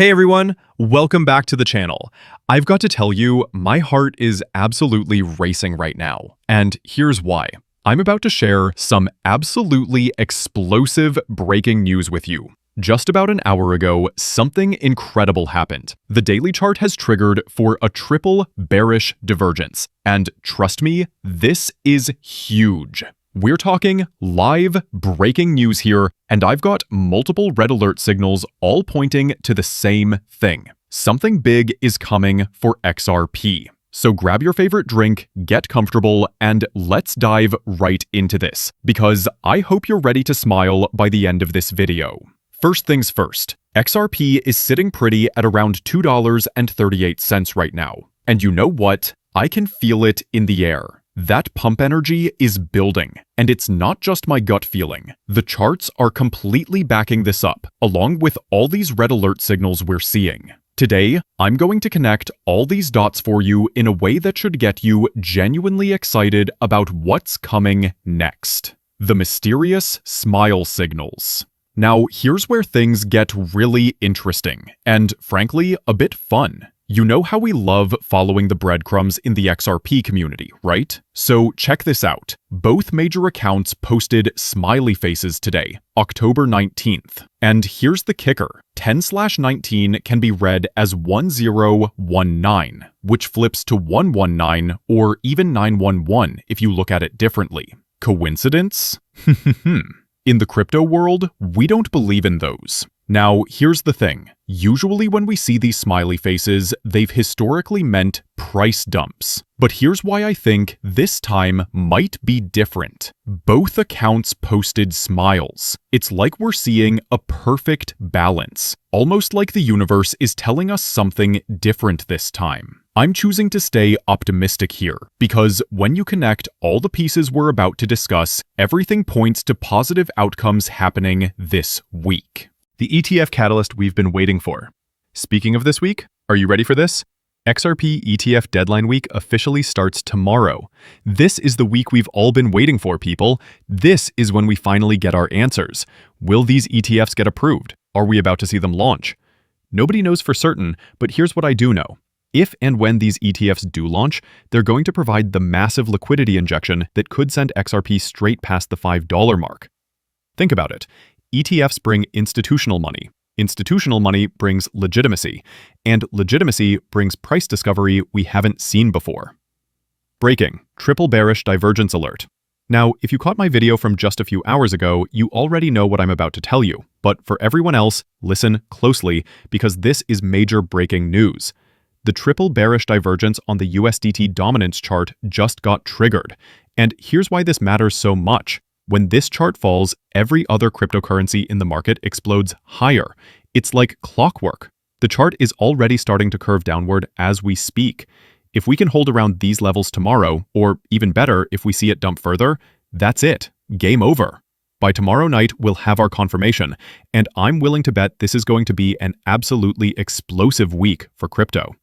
Hey everyone, welcome back to the channel. I've got to tell you, my heart is absolutely racing right now, and here's why. I'm about to share some absolutely explosive breaking news with you. Just about an hour ago, something incredible happened. The daily chart has triggered for a triple bearish divergence, and trust me, this is huge. We're talking live breaking news here, and I've got multiple red alert signals all pointing to the same thing. Something big is coming for XRP. So grab your favorite drink, get comfortable, and let's dive right into this, because I hope you're ready to smile by the end of this video. First things first, XRP is sitting pretty at around $2.38 right now. And you know what? I can feel it in the air. That pump energy is building, and it's not just my gut feeling. The charts are completely backing this up, along with all these red alert signals we're seeing. Today, I'm going to connect all these dots for you in a way that should get you genuinely excited about what's coming next. The mysterious smile signals. Now, here's where things get really interesting, and frankly, a bit fun. You know how we love following the breadcrumbs in the XRP community, right? So check this out. Both major accounts posted smiley faces today, October 19th. And here's the kicker. 10/19 can be read as 1019, which flips to 119 or even 911 if you look at it differently. Coincidence? In the crypto world, we don't believe in those. Now, here's the thing. Usually when we see these smiley faces, they've historically meant price dumps. But here's why I think this time might be different. Both accounts posted smiles. It's like we're seeing a perfect balance, almost like the universe is telling us something different this time. I'm choosing to stay optimistic here, because when you connect all the pieces we're about to discuss, everything points to positive outcomes happening this week. The ETF catalyst we've been waiting for. Speaking of this week, are you ready for this? XRP ETF deadline week officially starts tomorrow. This is the week we've all been waiting for, people. This is when we finally get our answers. Will these ETFs get approved? Are we about to see them launch? Nobody knows for certain, but here's what I do know. If and when these ETFs do launch, they're going to provide the massive liquidity injection that could send XRP straight past the $5 mark. Think about it. ETFs bring institutional money. Institutional money brings legitimacy, and legitimacy brings price discovery we haven't seen before. Breaking, triple bearish divergence alert. Now, if you caught my video from just a few hours ago, you already know what I'm about to tell you, but for everyone else, listen closely, because this is major breaking news. The triple bearish divergence on the USDT dominance chart just got triggered, and here's why this matters so much. When this chart falls, every other cryptocurrency in the market explodes higher. It's like clockwork. The chart is already starting to curve downward as we speak. If we can hold around these levels tomorrow, or even better, if we see it dump further, that's it. Game over. By tomorrow night, we'll have our confirmation, and I'm willing to bet this is going to be an absolutely explosive week for crypto.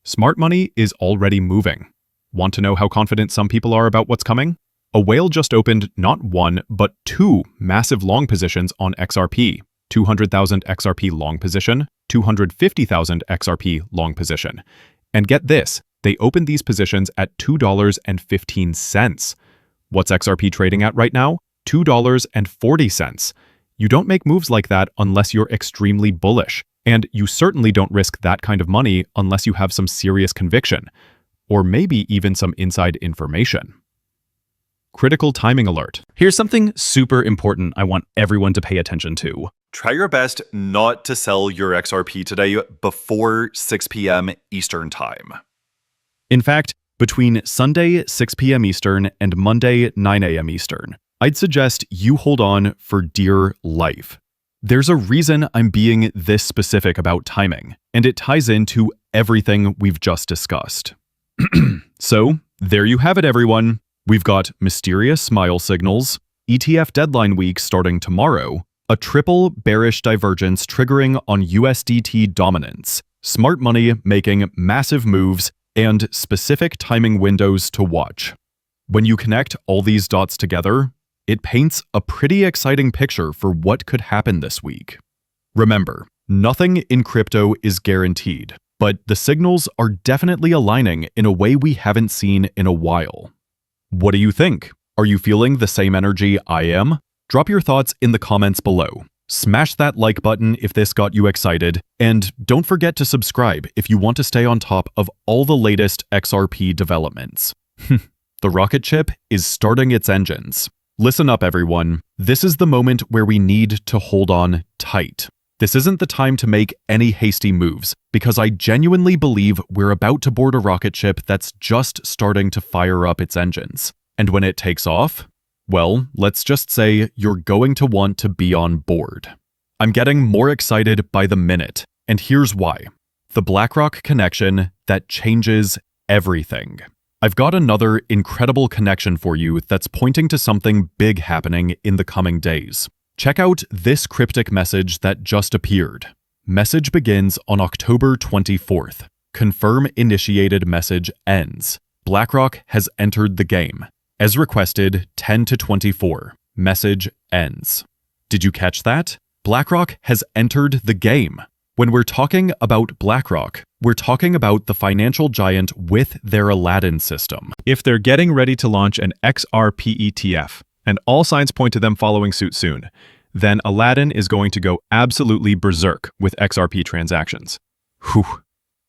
Smart money is already moving. Want to know how confident some people are about what's coming? A whale just opened not one, but two massive long positions on XRP. 200,000 XRP long position, 250,000 XRP long position. And get this, they opened these positions at $2.15. What's XRP trading at right now? $2.40. You don't make moves like that unless you're extremely bullish. And you certainly don't risk that kind of money unless you have some serious conviction, or maybe even some inside information. Critical timing alert. Here's something super important I want everyone to pay attention to. Try your best not to sell your XRP today before 6 p.m. Eastern Time. In fact, between Sunday 6 p.m. Eastern and Monday 9 a.m. Eastern, I'd suggest you hold on for dear life. There's a reason I'm being this specific about timing, and it ties into everything we've just discussed. So, there you have it, everyone. We've got mysterious smile signals, ETF deadline week starting tomorrow, a triple bearish divergence triggering on USDT dominance, smart money making massive moves, and specific timing windows to watch. When you connect all these dots together, it paints a pretty exciting picture for what could happen this week. Remember, Nothing in crypto is guaranteed, but the signals are definitely aligning in a way we haven't seen in a while. What do you think? Are you feeling the same energy I am? Drop your thoughts in the comments below. Smash that like button if this got you excited, and don't forget to subscribe if you want to stay on top of all the latest XRP developments. The rocket ship is starting its engines. Listen up, everyone. This is the moment where we need to hold on tight. This isn't the time to make any hasty moves, because I genuinely believe we're about to board a rocket ship that's just starting to fire up its engines. And when it takes off, well, let's just say you're going to want to be on board. I'm getting more excited by the minute, and here's why. The BlackRock connection that changes everything. I've got another incredible connection for you that's pointing to something big happening in the coming days. Check out this cryptic message that just appeared. Message begins on October 24th. Confirm initiated message ends. BlackRock has entered the game. As requested, 10 to 24. Message ends. Did you catch that? BlackRock has entered the game. When we're talking about BlackRock, we're talking about the financial giant with their Aladdin system. If they're getting ready to launch an XRP ETF, and all signs point to them following suit soon, then Aladdin is going to go absolutely berserk with XRP transactions. Whew.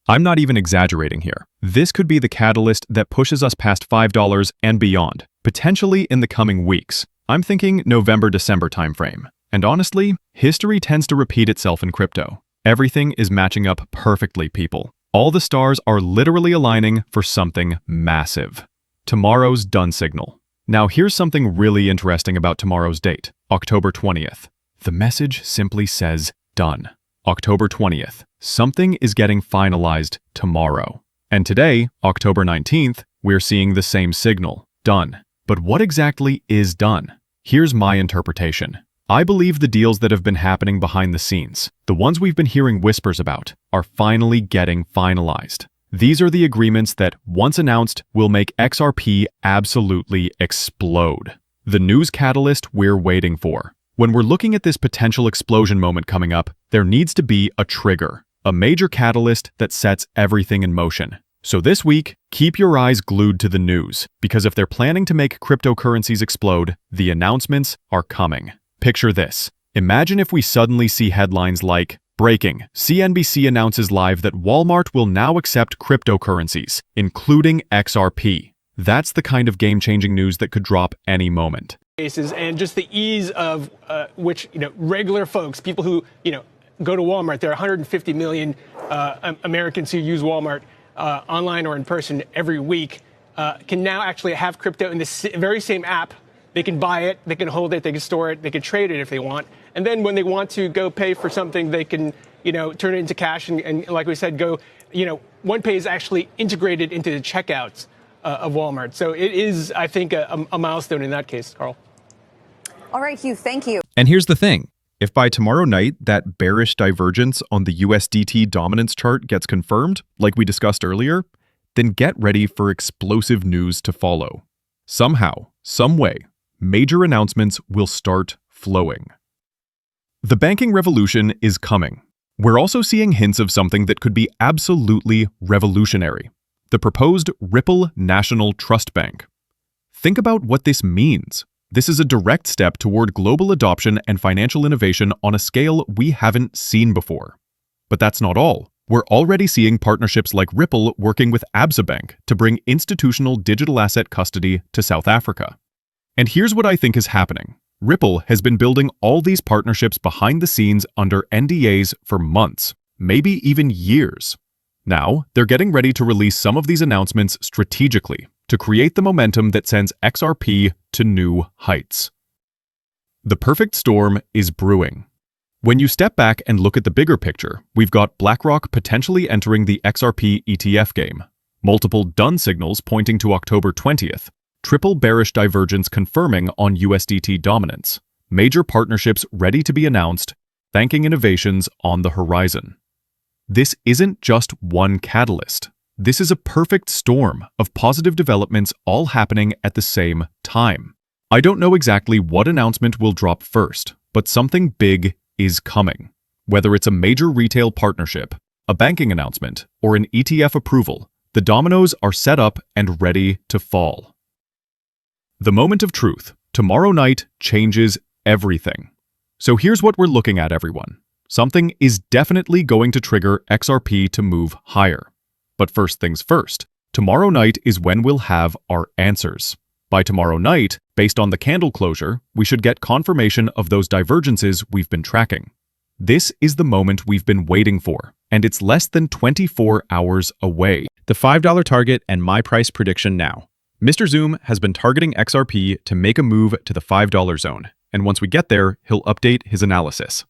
I'm not even exaggerating here. This could be the catalyst that pushes us past $5 and beyond, potentially in the coming weeks. I'm thinking November-December timeframe. And honestly, history tends to repeat itself in crypto. Everything is matching up perfectly, people. All the stars are literally aligning for something massive. Tomorrow's done signal. Now here's something really interesting about tomorrow's date, October 20th. The message simply says done. October 20th. Something is getting finalized tomorrow. And today, October 19th, we're seeing the same signal, done. But what exactly is done? Here's my interpretation. I believe the deals that have been happening behind the scenes, the ones we've been hearing whispers about, are finally getting finalized. These are the agreements that, once announced, will make XRP absolutely explode. The news catalyst we're waiting for. When we're looking at this potential explosion moment coming up, there needs to be a trigger, a major catalyst that sets everything in motion. So this week, keep your eyes glued to the news, because if they're planning to make cryptocurrencies explode, the announcements are coming. Picture this. Imagine if we suddenly see headlines like, breaking, CNBC announces live that Walmart will now accept cryptocurrencies, including XRP. That's the kind of game-changing news that could drop any moment. And just the ease of which regular folks, people who go to Walmart, there are 150 million Americans who use Walmart online or in person every week, can now actually have crypto in the very same app. They can buy it, they can hold it, they can store it, they can trade it if they want. And then when they want to go pay for something, they can turn it into cash and like we said, go, OnePay is actually integrated into the checkouts of Walmart. So it is, I think, a milestone in that case, Carl. All right, Hugh, thank you. And here's the thing. If by tomorrow night that bearish divergence on the USDT dominance chart gets confirmed, like we discussed earlier, then get ready for explosive news to follow. Somehow, some way, major announcements will start flowing. The banking revolution is coming. We're also seeing hints of something that could be absolutely revolutionary. The proposed Ripple National Trust Bank. Think about what this means. This is a direct step toward global adoption and financial innovation on a scale we haven't seen before. But that's not all. We're already seeing partnerships like Ripple working with Absa Bank to bring institutional digital asset custody to South Africa. And here's what I think is happening. Ripple has been building all these partnerships behind the scenes under NDAs for months, maybe even years. Now, they're getting ready to release some of these announcements strategically to create the momentum that sends XRP to new heights. The perfect storm is brewing. When you step back and look at the bigger picture, we've got BlackRock potentially entering the XRP ETF game, multiple done signals pointing to October 20th, triple bearish divergence confirming on USDT dominance, major partnerships ready to be announced, banking innovations on the horizon. This isn't just one catalyst. This is a perfect storm of positive developments all happening at the same time. I don't know exactly what announcement will drop first, but something big is coming. Whether it's a major retail partnership, a banking announcement, or an ETF approval, the dominoes are set up and ready to fall. The moment of truth, tomorrow night, changes everything. So here's what we're looking at, everyone. Something is definitely going to trigger XRP to move higher. But first things first, tomorrow night is when we'll have our answers. By tomorrow night, based on the candle closure, we should get confirmation of those divergences we've been tracking. This is the moment we've been waiting for, and it's less than 24 hours away. The $5 target and my price prediction now. Mr. Zoom has been targeting XRP to make a move to the $5 zone, and once we get there, he'll update his analysis.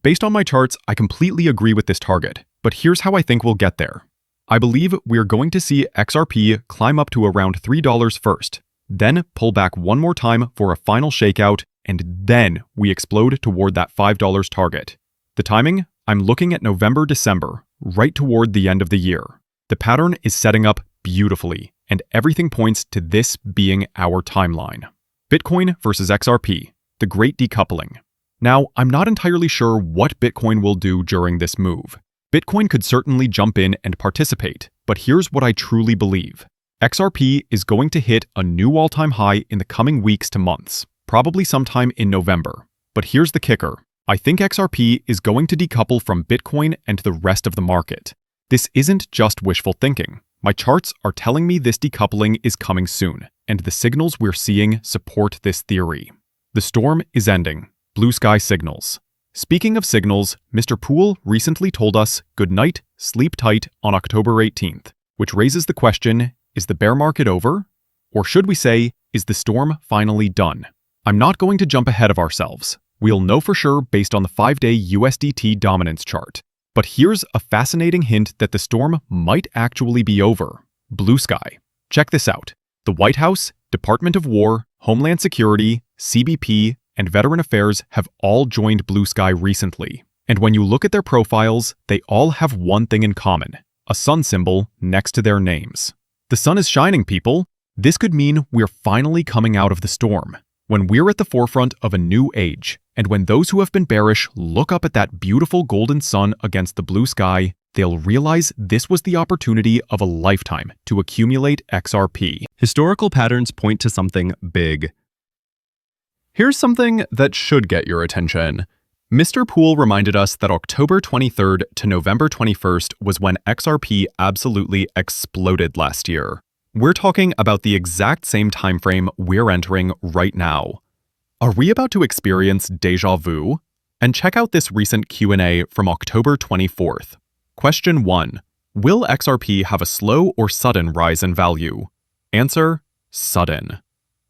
Based on my charts, I completely agree with this target, but here's how I think we'll get there. I believe we're going to see XRP climb up to around $3 first, then pull back one more time for a final shakeout, and then we explode toward that $5 target. The timing? I'm looking at November-December, right toward the end of the year. The pattern is setting up beautifully, and everything points to this being our timeline. Bitcoin versus XRP, the great decoupling. Now, I'm not entirely sure what Bitcoin will do during this move. Bitcoin could certainly jump in and participate, but here's what I truly believe. XRP is going to hit a new all-time high in the coming weeks to months, probably sometime in November. But here's the kicker. I think XRP is going to decouple from Bitcoin and the rest of the market. This isn't just wishful thinking. My charts are telling me this decoupling is coming soon, and the signals we're seeing support this theory. The storm is ending. Blue sky signals. Speaking of signals, Mr. Poole recently told us, "Good night, sleep tight" on October 18th, which raises the question, is the bear market over? Or should we say, is the storm finally done? I'm not going to jump ahead of ourselves. We'll know for sure based on the 5-day USDT dominance chart. But here's a fascinating hint that the storm might actually be over. Blue sky. Check this out. The White House, Department of War, Homeland Security, CBP, and Veteran Affairs have all joined Blue Sky recently. And when you look at their profiles, they all have one thing in common: a sun symbol next to their names. The sun is shining, people. This could mean we're finally coming out of the storm. When we're at the forefront of a new age, and when those who have been bearish look up at that beautiful golden sun against the blue sky, they'll realize this was the opportunity of a lifetime to accumulate XRP. Historical patterns point to something big. Here's something that should get your attention. Mr. Poole reminded us that October 23rd to November 21st was when XRP absolutely exploded last year. We're talking about the exact same time frame we're entering right now. Are we about to experience déjà vu? And check out this recent Q&A from October 24th. Question 1. Will XRP have a slow or sudden rise in value? Answer: sudden.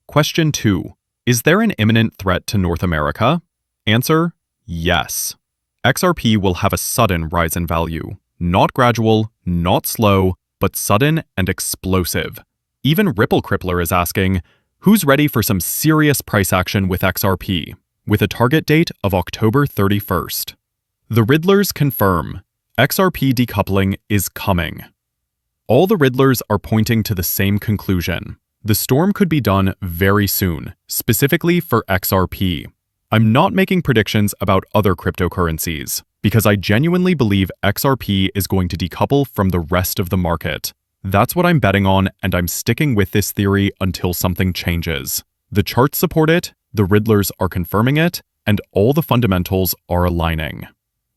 Question 2. Is there an imminent threat to North America? Answer: yes. XRP will have a sudden rise in value. Not gradual, not slow, but sudden and explosive. Even Ripple Crippler is asking, who's ready for some serious price action with XRP? With a target date of October 31st. The Riddlers confirm, XRP decoupling is coming. All the Riddlers are pointing to the same conclusion. The storm could be done very soon, specifically for XRP. I'm not making predictions about other cryptocurrencies, because I genuinely believe XRP is going to decouple from the rest of the market. That's what I'm betting on, and I'm sticking with this theory until something changes. The charts support it, the Riddlers are confirming it, and all the fundamentals are aligning.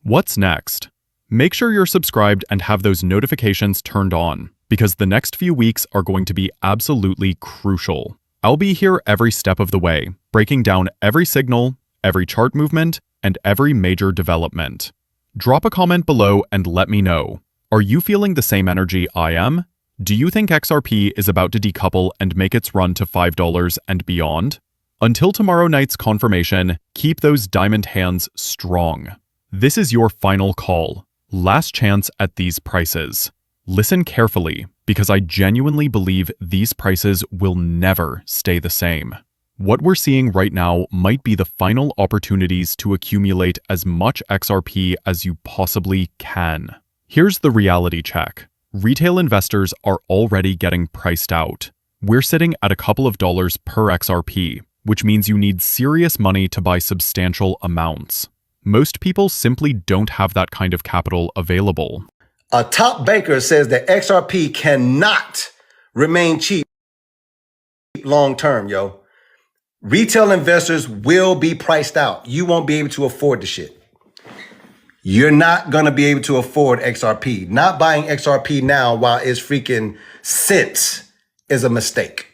What's next? Make sure you're subscribed and have those notifications turned on, because the next few weeks are going to be absolutely crucial. I'll be here every step of the way, breaking down every signal, every chart movement, and every major development. Drop a comment below and let me know. Are you feeling the same energy I am? Do you think XRP is about to decouple and make its run to $5 and beyond? Until tomorrow night's confirmation, keep those diamond hands strong. This is your final call. Last chance at these prices. Listen carefully, because I genuinely believe these prices will never stay the same. What we're seeing right now might be the final opportunities to accumulate as much XRP as you possibly can. Here's the reality check. Retail investors are already getting priced out. We're sitting at a couple of dollars per XRP, which means you need serious money to buy substantial amounts. Most people simply don't have that kind of capital available. A top banker says that XRP cannot remain cheap long term, yo. Retail investors will be priced out. You won't be able to afford the shit. You're not going to be able to afford XRP. Not buying XRP now while it's freaking cents is a mistake.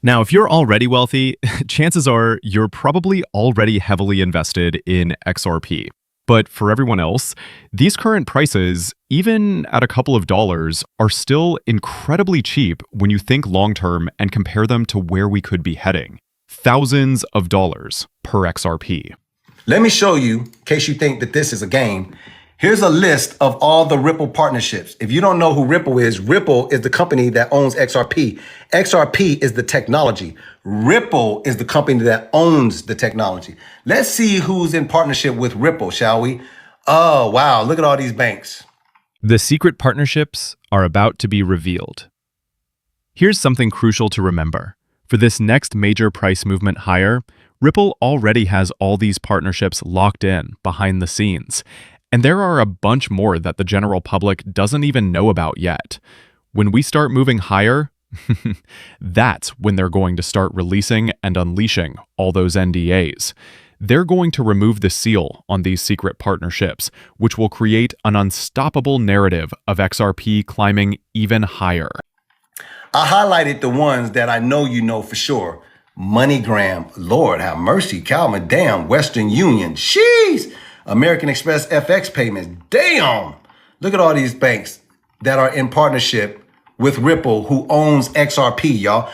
Now, if you're already wealthy, chances are you're probably already heavily invested in XRP. But for everyone else, these current prices, even at a couple of dollars, are still incredibly cheap when you think long-term and compare them to where we could be heading. Thousands of dollars per XRP. Let me show you, in case you think that this is a game. Here's a list of all the Ripple partnerships. If you don't know who Ripple is the company that owns XRP. XRP is the technology. Ripple is the company that owns the technology. Let's see who's in partnership with Ripple, shall we? Oh, wow. Look at all these banks. The secret partnerships are about to be revealed. Here's something crucial to remember. For this next major price movement higher, Ripple already has all these partnerships locked in behind the scenes. And there are a bunch more that the general public doesn't even know about yet. When we start moving higher, that's when they're going to start releasing and unleashing all those NDAs. They're going to remove the seal on these secret partnerships, which will create an unstoppable narrative of XRP climbing even higher. I highlighted the ones that I know you know for sure. MoneyGram, Lord have mercy, Calvin, damn, Western Union, sheesh, American Express FX payments, damn. Look at all these banks that are in partnership with Ripple, who owns XRP, y'all.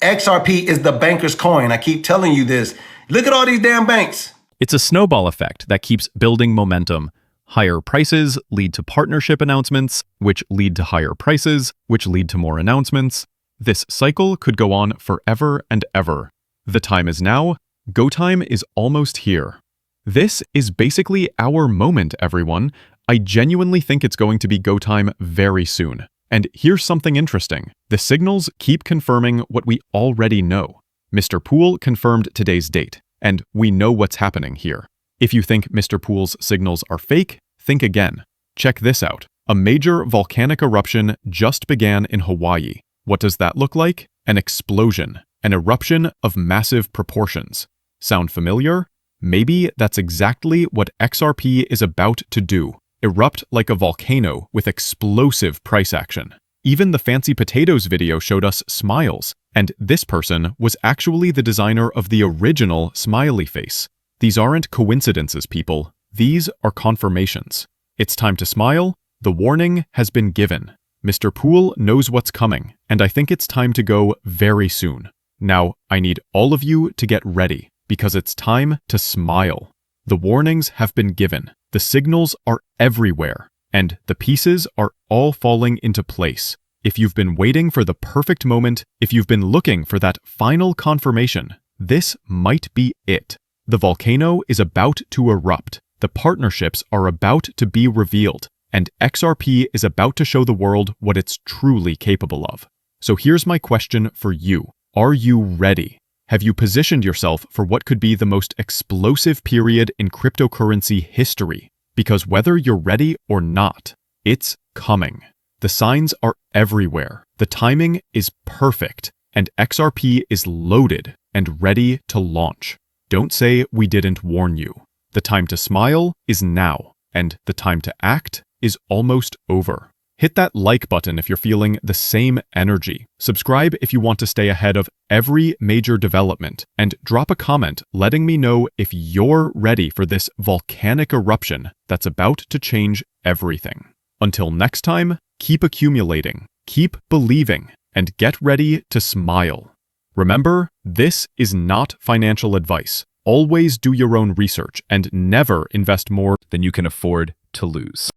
XRP is the banker's coin. I keep telling you this. Look at all these damn banks. It's a snowball effect that keeps building momentum. Higher prices lead to partnership announcements, which lead to higher prices, which lead to more announcements. This cycle could go on forever and ever. The time is now. Go time is almost here. This is basically our moment, everyone. I genuinely think it's going to be go time very soon. And here's something interesting. The signals keep confirming what we already know. Mr. Poole confirmed today's date, and we know what's happening here. If you think Mr. Poole's signals are fake, think again. Check this out. A major volcanic eruption just began in Hawaii. What does that look like? An explosion, an eruption of massive proportions. Sound familiar? Maybe that's exactly what XRP is about to do. Erupt like a volcano with explosive price action. Even the Fancy Potatoes video showed us smiles, and this person was actually the designer of the original smiley face. These aren't coincidences, people. These are confirmations. It's time to smile. The warning has been given. Mr. Poole knows what's coming, and I think it's time to go very soon. Now, I need all of you to get ready, because it's time to smile. The warnings have been given. The signals are everywhere, and the pieces are all falling into place. If you've been waiting for the perfect moment, if you've been looking for that final confirmation, this might be it. The volcano is about to erupt. The partnerships are about to be revealed, and XRP is about to show the world what it's truly capable of. So here's my question for you. Are you ready? Have you positioned yourself for what could be the most explosive period in cryptocurrency history? Because whether you're ready or not, it's coming. The signs are everywhere. The timing is perfect, and XRP is loaded and ready to launch. Don't say we didn't warn you. The time to smile is now, and the time to act is almost over. Hit that like button if you're feeling the same energy. Subscribe if you want to stay ahead of every major development, and drop a comment letting me know if you're ready for this volcanic eruption that's about to change everything. Until next time, keep accumulating, keep believing, and get ready to smile. Remember, this is not financial advice. Always do your own research and never invest more Then you can afford to lose.